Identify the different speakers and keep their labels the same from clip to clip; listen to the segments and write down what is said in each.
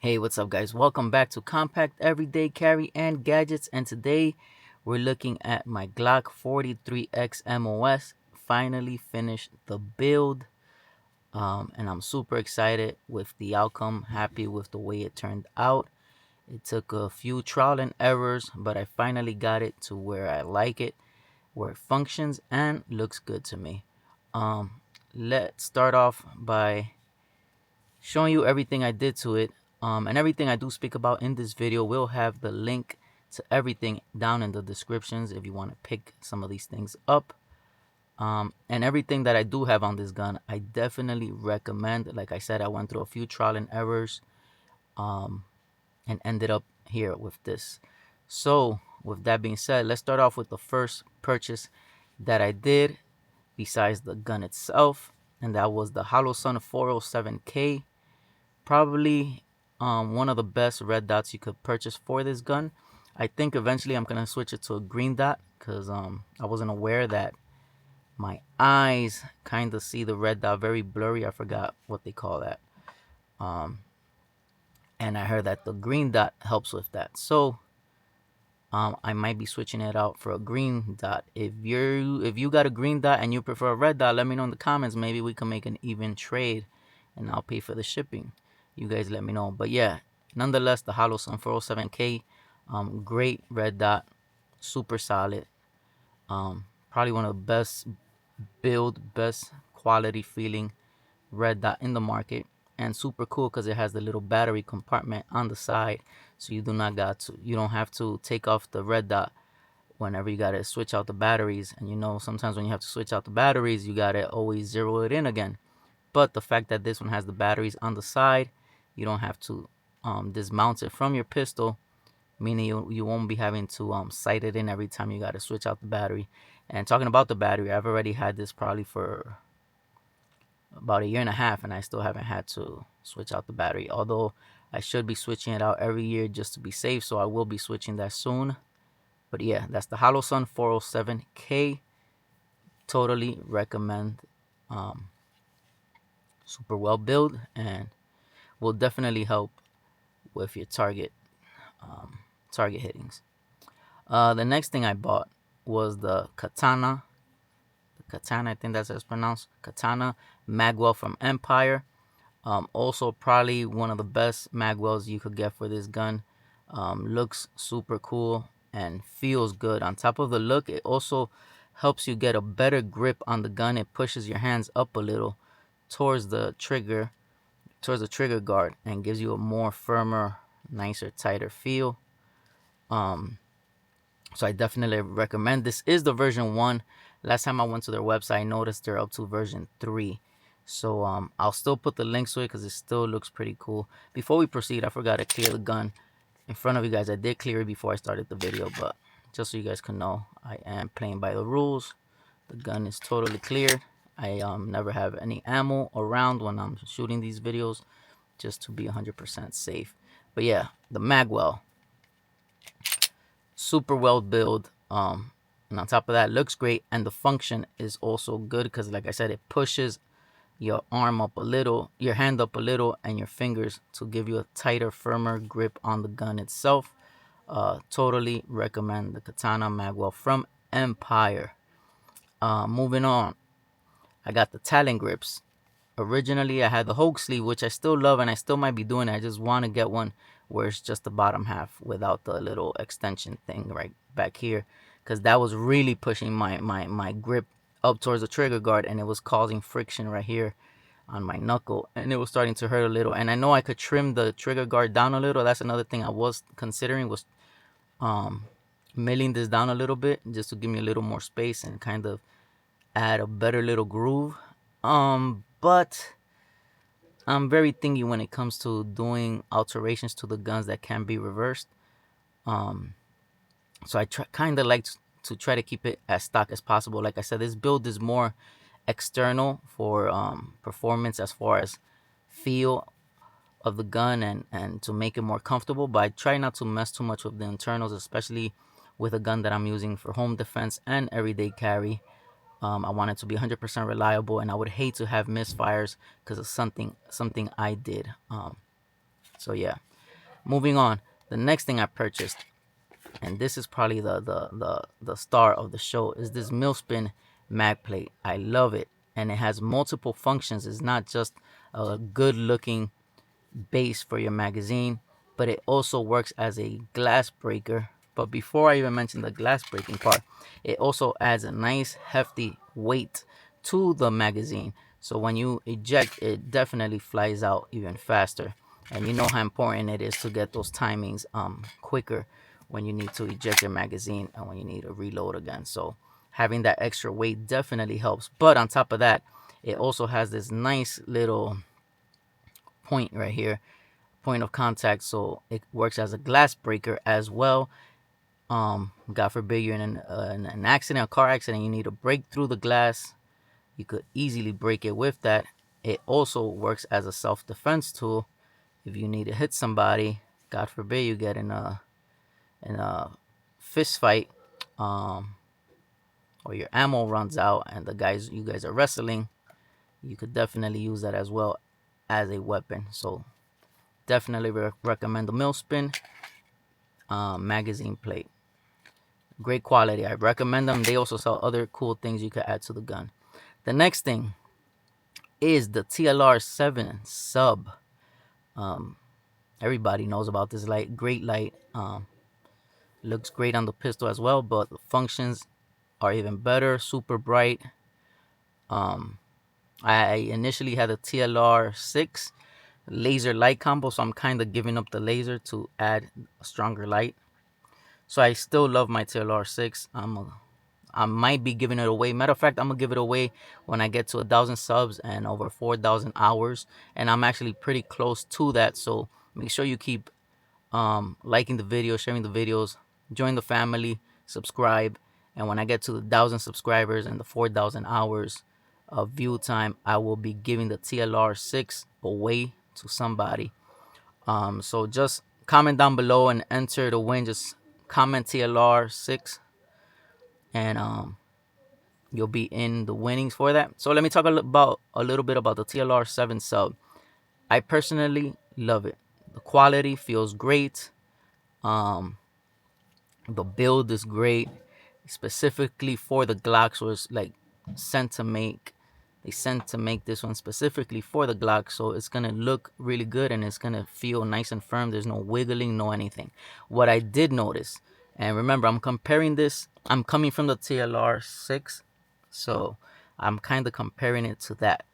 Speaker 1: Hey, what's up, guys? Welcome back to Compact Everyday Carry and Gadgets. And today we're looking at my Glock 43X MOS. Finally finished the build, and I'm super excited with the outcome. Happy with the way it turned out. It took a few trial and errors, but I finally got it to where I like it, where it functions and looks good to me. Let's start off by showing you everything I did to it. And everything I do speak about in this video will have the link to everything down in the descriptions if you want to pick some of these things up. And everything that I do have on this gun, I definitely recommend. Like I said, I went through a few trial and errors and ended up here with this. So with that being said, let's start off with the first purchase that I did besides the gun itself. And that was the Holosun 407K. Probably one of the best red dots you could purchase for this gun. I think eventually I'm gonna switch it to a green dot because I wasn't aware that my eyes kind of see the red dot very blurry. I forgot what they call that. And I heard that the green dot helps with that. So I might be switching it out for a green dot. If you got a green dot and you prefer a red dot, let me know in the comments. Maybe we can make an even trade, and I'll pay for the shipping. You guys let me know. But yeah, nonetheless, the Holosun 407K, great red dot, super solid. Probably one of the best build, best quality feeling red dot in the market, and super cool because it has the little battery compartment on the side, so you don't have to take off the red dot whenever you gotta switch out the batteries. And sometimes when you have to switch out the batteries, you gotta always zero it in again. But the fact that this one has the batteries on the side, you don't have to dismount it from your pistol, meaning you won't be having to sight it in every time you gotta switch out the battery. And talking about the battery, I've already had this probably for about a year and a half, and I still haven't had to switch out the battery, although I should be switching it out every year just to be safe, so I will be switching that soon. But yeah, that's the Holosun 407K. Totally recommend. Super well built and will definitely help with your target hittings. The next thing I bought was the Katana. I think that's how it's pronounced. Katana Magwell from Empire. Also, probably one of the best magwells you could get for this gun. Looks super cool and feels good. On top of the look, it also helps you get a better grip on the gun. It pushes your hands up a little towards the trigger guard, and gives you a more firmer, nicer, tighter feel. So I definitely recommend. This is the version 1. Last time I went to their website, I noticed they're up to version 3. So I'll still put the links to it because it still looks pretty cool. Before we proceed, I forgot to clear the gun in front of you guys. I did clear it before I started the video, but just so you guys can know, I am playing by the rules. The gun is totally cleared. I never have any ammo around when I'm shooting these videos, just to be 100% safe. But yeah, the Magwell, super well built. And on top of that, looks great, and the function is also good because, like I said, it pushes your arm up a little, your hand up a little, and your fingers to give you a tighter, firmer grip on the gun itself. Totally recommend the Katana Magwell from Empire. Moving on, I got the Talon grips. Originally, I had the Hulk sleeve, which I still love, and I still might be doing it. I just want to get one where it's just the bottom half without the little extension thing right back here, because that was really pushing my grip up towards the trigger guard, and it was causing friction right here on my knuckle, and it was starting to hurt a little. And I know I could trim the trigger guard down a little. That's another thing I was considering, was milling this down a little bit just to give me a little more space and kind of add a better little groove. But I'm very thingy when it comes to doing alterations to the guns that can be reversed. So I kind of like to try to keep it as stock as possible. Like I said, this build is more external for performance as far as feel of the gun, and to make it more comfortable. But I try not to mess too much with the internals, especially with a gun that I'm using for home defense and everyday carry. I want it to be 100% reliable, and I would hate to have misfires because of something I did. So yeah, Moving on, the next thing I purchased, and this is probably the star of the show, is this Millspin mag plate. I love it, and it has multiple functions. It's not just a good looking base for your magazine, but it also works as a glass breaker. But before I even mention the glass breaking part, it also adds a nice hefty weight to the magazine. So when you eject, it definitely flies out even faster. And you know how important it is to get those timings quicker when you need to eject your magazine and when you need to reload again. So having that extra weight definitely helps. But on top of that, it also has this nice little point right here, point of contact, so it works as a glass breaker as well. God forbid you're in an accident, a car accident, you need to break through the glass, you could easily break it with that. It also works as a self-defense tool if you need to hit somebody. God forbid you get in a fist fight, or your ammo runs out and you guys are wrestling. You could definitely use that as well as a weapon. So definitely recommend the Millspin magazine plate. Great quality. I recommend them. They also sell other cool things you could add to the gun. The next thing is the TLR7 Sub. Everybody knows about this light. Great light. Looks great on the pistol as well, but the functions are even better. Super bright. I initially had a TLR6 laser light combo, so I'm kind of giving up the laser to add a stronger light. So I still love my TLR6. I might be giving it away. Matter of fact, I'm gonna give it away when I get to 1,000 subs and over 4,000 hours, and I'm actually pretty close to that. So make sure you keep liking the video, sharing the videos, join the family, subscribe, and when I get to the 1,000 subscribers and the 4,000 hours of view time, I will be giving the TLR6 away to somebody. So just comment down below and enter to win. Just comment TLR6 and you'll be in the winnings for that. So let me talk a little bit about the TLR7 Sub. I personally love it. The quality feels great. The build is great, specifically for the Glock. So it's like sent to make. They sent to make this one specifically for the Glock, so it's gonna look really good and it's gonna feel nice and firm. There's no wiggling, no anything. What I did notice, and remember, I'm comparing this. I'm coming from the TLR6, so I'm kind of comparing it to that.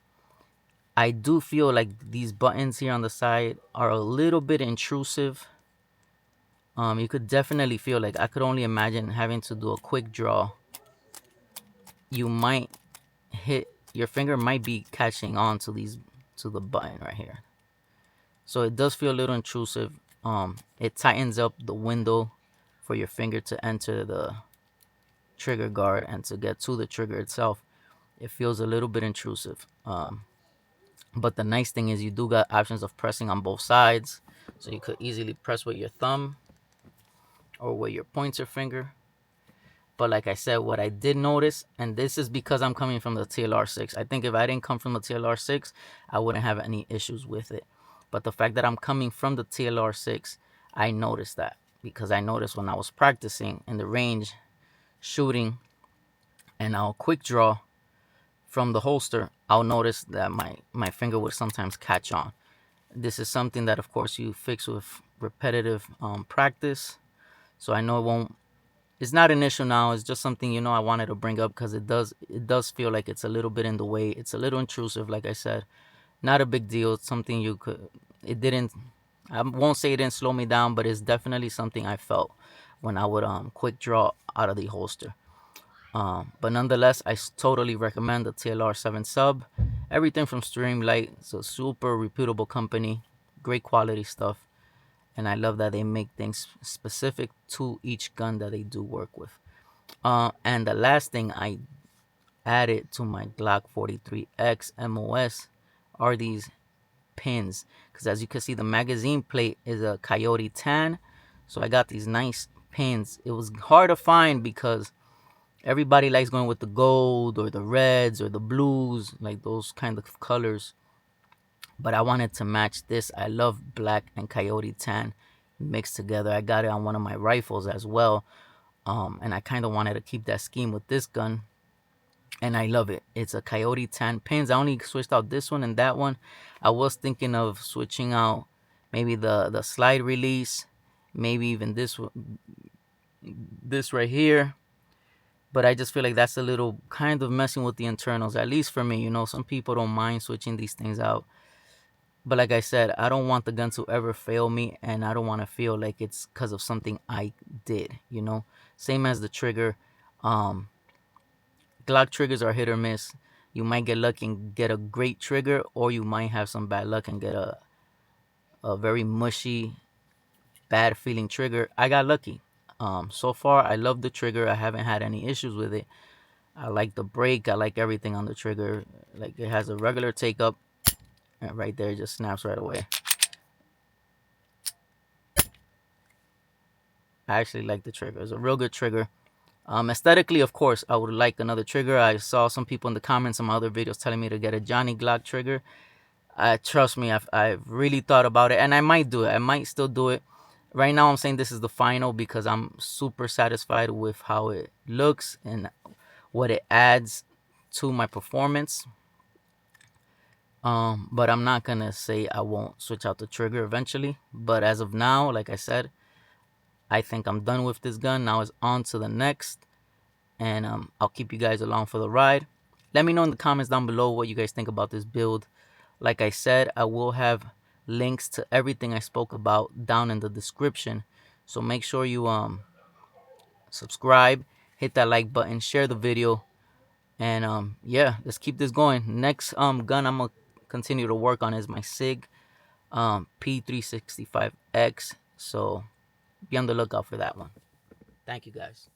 Speaker 1: I do feel like these buttons here on the side are a little bit intrusive. You could definitely feel like, I could only imagine having to do a quick draw. You might hit, your finger might be catching on to the button right here. So it does feel a little intrusive. It tightens up the window for your finger to enter the trigger guard and to get to the trigger itself. It feels a little bit intrusive. But the nice thing is you do got options of pressing on both sides. So you could easily press with your thumb or with your pointer finger. But like I said, what I did notice, and this is because I'm coming from the TLR6. I think if I didn't come from the TLR6, I wouldn't have any issues with it. But the fact that I'm coming from the TLR6, I noticed that. Because I noticed when I was practicing in the range, shooting, and I'll quick draw from the holster, I'll notice that my finger would sometimes catch on. This is something that, of course, you fix with repetitive practice. So I know it's not an issue now. It's just something, I wanted to bring up because it does feel like it's a little bit in the way. It's a little intrusive, like I said. Not a big deal. It's something I won't say it didn't slow me down, but it's definitely something I felt when I would quick draw out of the holster. But nonetheless, I totally recommend the TLR7 Sub. Everything from Streamlight. It's a super reputable company. Great quality stuff. And I love that they make things specific to each gun that they do work with. And the last thing I added to my Glock 43X MOS are these pins. Because as you can see, the magazine plate is a coyote tan. So I got these nice pins. It was hard to find because everybody likes going with the gold or the reds or the blues, like those kind of colors. But I wanted to match this. I love black and coyote tan. mixed together. I got it on one of my rifles as well, and I kind of wanted to keep that scheme with this gun, and I love it. It's a Coyote tan pins. I only switched out this one and that one. I was thinking of switching out maybe the slide release, maybe even this right here. But I just feel like that's a little kind of messing with the internals, at least for me. You know, some people don't mind switching these things out. But like I said, I don't want the gun to ever fail me, and I don't want to feel like it's because of something I did, you know? Same as the trigger. Um, Glock triggers are hit or miss. You might get lucky and get a great trigger, or you might have some bad luck and get a very mushy, bad feeling trigger. I got lucky. So far, I love the trigger. I haven't had any issues with it. I like the break. I like everything on the trigger. Like, it has a regular take up, and right there, it just snaps right away. I actually like the trigger. It's a real good trigger. Aesthetically, of course, I would like another trigger. I saw some people in the comments on my other videos telling me to get a Johnny Glock trigger. Trust me, I've really thought about it, and I might do it. I might still do it. Right now, I'm saying this is the final because I'm super satisfied with how it looks and what it adds to my performance. But I'm not gonna say I won't switch out the trigger eventually. But as of now, like I said, I think I'm done with this gun. Now it's on to the next, and I'll keep you guys along for the ride. Let me know in the comments down below what you guys think about this build. Like I said, I will have links to everything I spoke about down in the description, so make sure you subscribe, hit that like button, share the video, and yeah, let's keep this going. Next gun I'm gonna continue to work on is my SIG P365X, so be on the lookout for that one. Thank you guys.